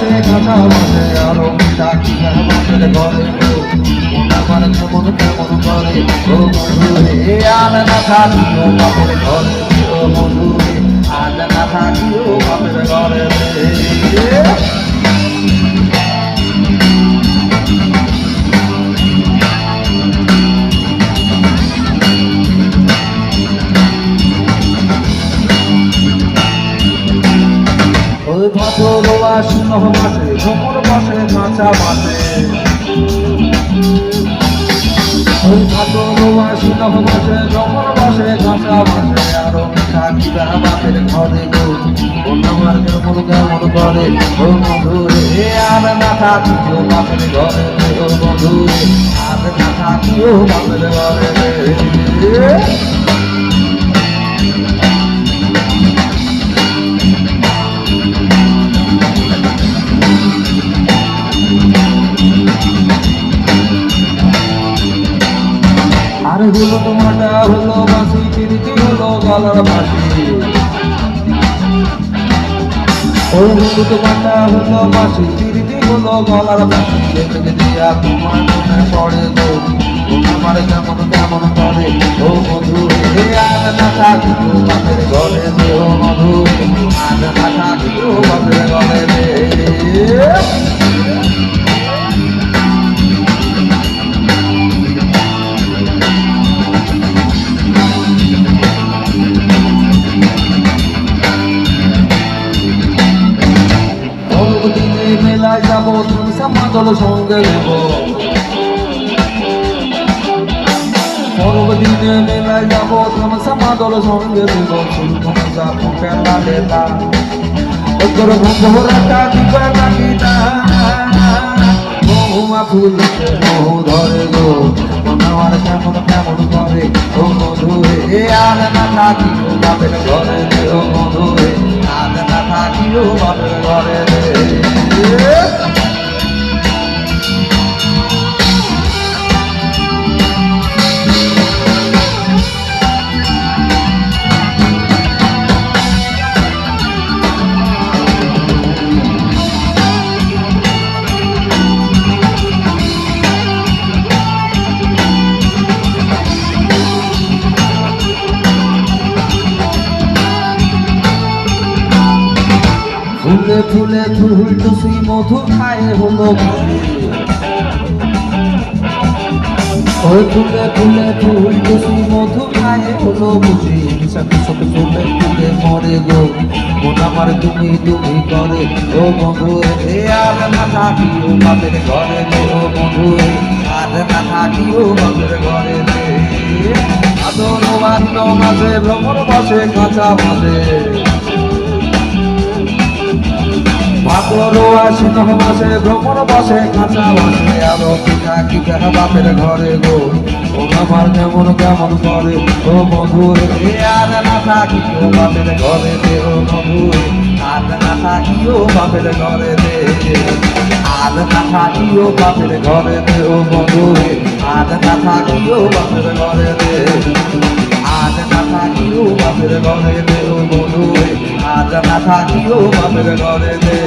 বসে কাঁচা বসে আরো মিঠা কি বাপের ঘরে আমার কেমন কেমন করে ও বন্ধু রে আর না থাকিও বাপের ঘরে ও বন্ধু রে আর না থাকিও বাপের ঘরে ওই ভাতরোয়া শূন্য মাঠে ভ্রমণ বসে কাঁচা মাঠে ওই ভাতরোয়া শূন্য মাঠে ভ্রমণ বসে কাঁচা মাঠে আরো মিঠা কিবা বাপের ঘরে গো আমার কেমন কেমন করে ও বন্ধু রে আর না থাকিও বাপের ঘরে ও বন্ধু রে আর না থাকিও বাপের ঘরে আর হলো তোমাটা হলো বাসি প্রীতি হলো গলার বাসি ওই হলো তোমাটা হলো বাসি প্রীতি হলো গলার বাসি দেখে দিয়া তোমার মনে পড়ে গো আমার কেমন কেমন করে ও বন্ধু রে আর না থাকিও বাপের ঘরে রে ও বন্ধু আর না থাকিও বাপের ঘরে রে মেলায় যাবো তুমি সামাদল সঙ্গে নেব পরবদিনে মেলায় যাবো তুমি সামাদল সঙ্গে নেব তুমি যাবো পেলা লেলা তোর ভোরাটা দিবা নাকি না মহুয়া ফুলতে মহু ধরে গো আমার কেমন কেমন করে ও মধু রে আর না থাকিও বাপের ঘরে রে ও মধু রে আর না থাকিও বাপের ঘরে রে ফুলে ফুলে ফুল টুসি মধু খায় হলো ওই ফুলে ফুলে ফুল টুসি মধু খায় হলো বুঝি সাথে সাথে ফুলে ফুলে মরে গো মন আমার তুমি তুমি করে ও বন্ধু রে আর না থাকিও বাপের ঘরে রে ও বন্ধু রে আর না থাকিও বাপের ঘরে রে আদর বান্য মাঝে ভ্রমণ বসে কাঁচা মাঝে ভাতরোয়া শীত মাসে ভ্রমণ বসে কাঁচা বসে আরো পিঠা কি বাপের ঘরে গো ও আমার কেমন কেমন করে ও বন্ধু রে আর না থাকিও বাপের ঘরে রে ও বন্ধু আর না থাকিও বাপের ঘরে রে আর না থাকিও বাপের ঘরে রে ও বন্ধু আর না থাকিও বাপের ঘরে রে আর না থাকিও বাপের ঘরে রে ও বন্ধু আজ না থাকিও বাপের ঘরে রে